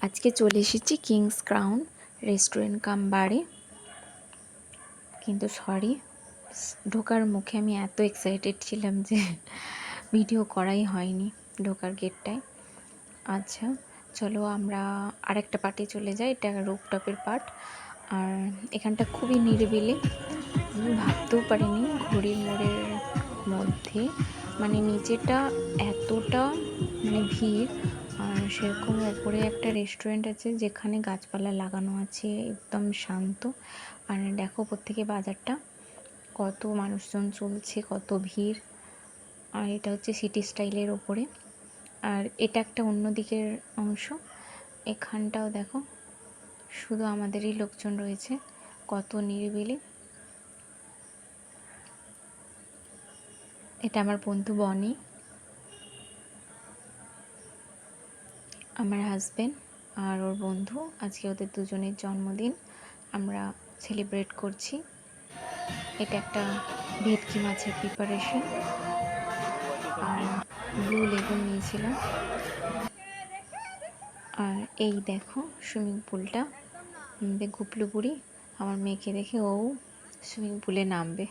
আজকে চলে এসেছি কিংস ক্রাউন রেস্টুরেন্ট কাম বারে, কিন্তু সরি ঢোকার মুখে আমি এত এক্সাইটেড ছিলাম যে ভিডিও করাই হয়নি ঢোকার গেটটায়। আচ্ছা চলো আমরা আরেকটা পার্টে চলে যাই, এটা রুফটপের পার্ট। আর এখানটা খুবই নিরিবিলি, আমি ভাবতেও পারিনি ঘড়ির মোড়ের মধ্যে মানে নিচেটা এতটা ভিড়। আর সেরকম ওপরে একটা রেস্টুরেন্ট আছে যেখানে গাছপালা লাগানো আছে, একদম শান্ত। আর দেখো ওপর থেকে বাজারটা, কত মানুষজন চলছে, কত ভিড়। আর এটা হচ্ছে সিটি স্টাইলের ওপরে, আর এটা একটা অন্য দিকের অংশ। এখানটাও দেখো শুধু আমাদেরই লোকজন রয়েছে, কত নিরিবিলি। এটা আমার বন্ধু বনি, আমার হাজব্যান্ড আর ওর বন্ধু। আজকে ওদের দুজনের জন্মদিন, আমরা সেলিব্রেট করছি। এটা একটা ভেটকি মাছের প্রিপারেশন, আর ব্লু লেগুন নিয়েছিলাম। আর এই দেখো সুইমিং পুলটা, গুপলু বুড়ি আমার মেয়েকে দেখে ও সুইমিং পুলে নামবে।